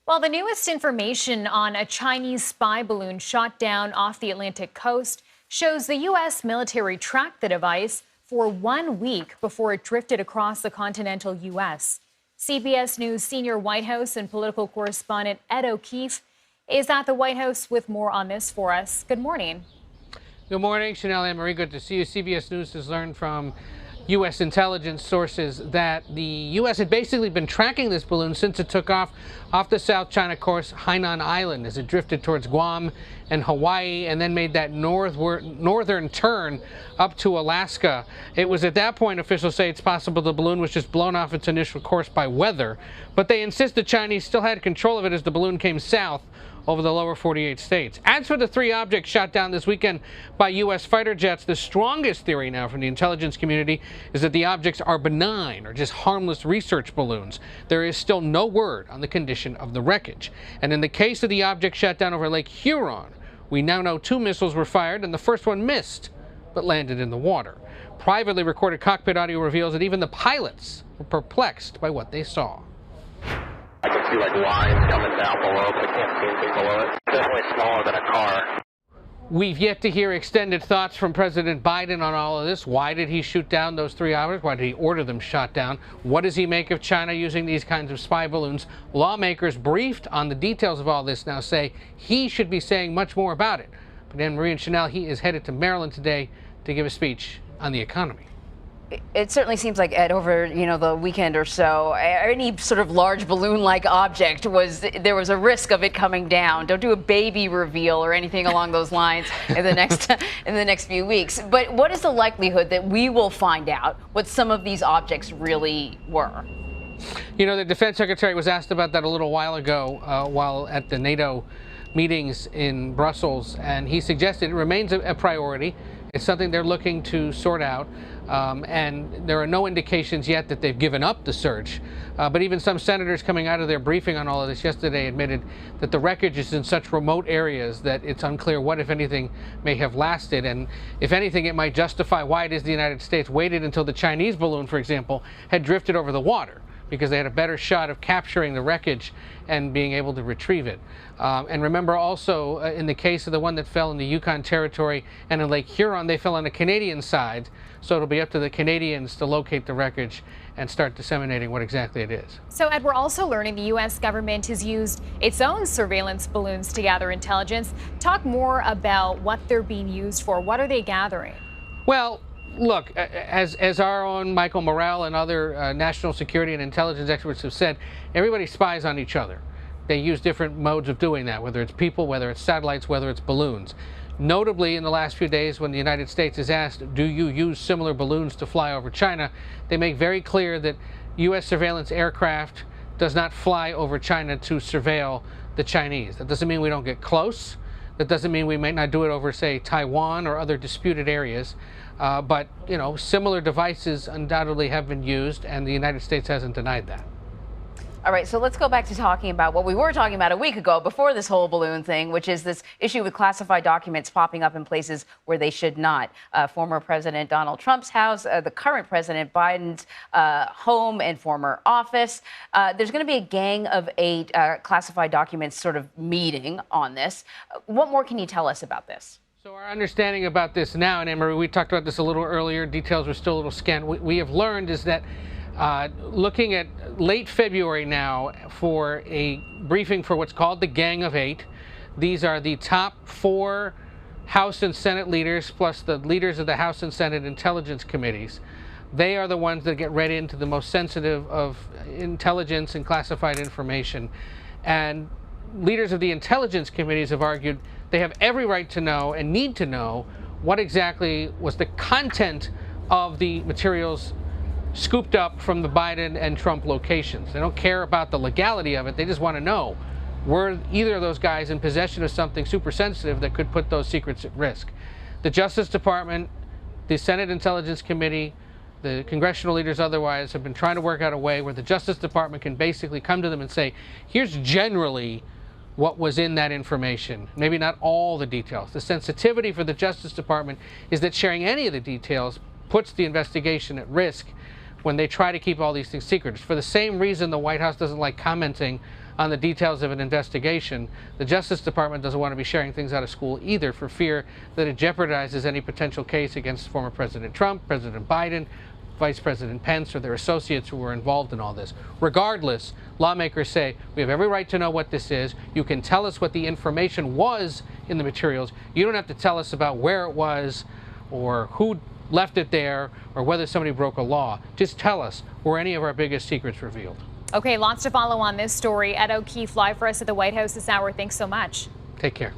Well, the newest information on a Chinese spy balloon shot down off the Atlantic coast shows the U.S. military tracked the device for 1 week before it drifted across the continental U.S. CBS News senior White House and political correspondent Keefe is at the White House with more on this for us. Good morning. Good morning, Shanelle and Marie. Good to see you. CBS News has learned from U.S. intelligence sources that the U.S. had basically been tracking this balloon since it took off the South China coast, Hainan Island, as it drifted towards Guam and Hawaii, and then made that northern turn up to Alaska. It was at that point, officials say, it's possible the balloon was just blown off its initial course by weather, but they insist the Chinese still had control of it as the balloon came south over the lower 48 states. As for the three objects shot down this weekend by U.S. fighter jets, the strongest theory now from the intelligence community is that the objects are benign or just harmless research balloons. There is still no word on the condition of the wreckage. And in the case of the object shot down over Lake Huron, we now know 2 missiles were fired and the first one missed, but landed in the water. Privately recorded cockpit audio reveals that even the pilots were perplexed by what they saw. I can see like lines coming down below, but I can't see anything below it. Definitely smaller than a car. We've yet to hear extended thoughts from President Biden on all of this. Why did he shoot down those 3 objects? Why did he order them shot down? What does he make of China using these kinds of spy balloons? Lawmakers briefed on the details of all this now say he should be saying much more about it. But Anne-Marie and Shanelle, he is headed to Maryland today to give a speech on the economy. It certainly seems like, Ed, over the weekend or so, any sort of large balloon-like object there was a risk of it coming down. Don't do a baby reveal or anything along those lines in the next few weeks. But what is the likelihood that we will find out what some of these objects really were? You know, the defense secretary was asked about that a little while ago while at the NATO meetings in Brussels, and he suggested it remains a priority. It's something they're looking to sort out, and there are no indications yet that they've given up the search. But even some senators coming out of their briefing on all of this yesterday admitted that the wreckage is in such remote areas that it's unclear what, if anything, may have lasted. And if anything, it might justify why it is the United States waited until the Chinese balloon, for example, had drifted over the water, because they had a better shot of capturing the wreckage and being able to retrieve it. And remember also, in the case of the one that fell in the Yukon Territory and in Lake Huron, they fell on the Canadian side, so it'll be up to the Canadians to locate the wreckage and start disseminating what exactly it is. So, Ed, we're also learning the U.S. government has used its own surveillance balloons to gather intelligence. Talk more about what they're being used for. What are they gathering? Well, look, as our own Michael Morrell and other national security and intelligence experts have said, everybody spies on each other. They use different modes of doing that, whether it's people, whether it's satellites, whether it's balloons. Notably, in the last few days, when the United States is asked, do you use similar balloons to fly over China, they make very clear that U.S. surveillance aircraft does not fly over China to surveil the Chinese. That doesn't mean we don't get close. That doesn't mean we might not do it over, say, Taiwan or other disputed areas. But, similar devices undoubtedly have been used, and the United States hasn't denied that. All right, so let's go back to talking about what we were talking about a week ago before this whole balloon thing, which is this issue with classified documents popping up in places where they should not. Former President Donald Trump's house, the current President Biden's home and former office. There's going to be a Gang of 8 classified documents sort of meeting on this. What more can you tell us about this? So our understanding about this now, and Anne-Marie, we talked about this a little earlier, details were still a little scant. We have learned is that looking at late February now for a briefing for what's called the Gang of 8. These are the top 4 House and Senate leaders, plus the leaders of the House and Senate Intelligence Committees. They are the ones that get read into the most sensitive of intelligence and classified information. And leaders of the intelligence committees have argued they have every right to know and need to know what exactly was the content of the materials scooped up from the Biden and Trump locations. They don't care about the legality of it. They just want to know, were either of those guys in possession of something super sensitive that could put those secrets at risk? The Justice Department, the Senate Intelligence Committee, the congressional leaders otherwise have been trying to work out a way where the Justice Department can basically come to them and say, here's generally what was in that information, maybe not all the details. The sensitivity for the Justice Department is that sharing any of the details puts the investigation at risk when they try to keep all these things secret. It's for the same reason the White House doesn't like commenting on the details of an investigation. The Justice Department doesn't want to be sharing things out of school either for fear that it jeopardizes any potential case against former President Trump, President Biden, Vice President Pence, or their associates who were involved in all this. Regardless, lawmakers say we have every right to know what this is. You can tell us what the information was in the materials. You don't have to tell us about where it was or who left it there or whether somebody broke a law. Just tell us, were any of our biggest secrets revealed? Okay, lots to follow on this story. Ed O'Keefe live for us at the White House this hour. Thanks so much. Take care.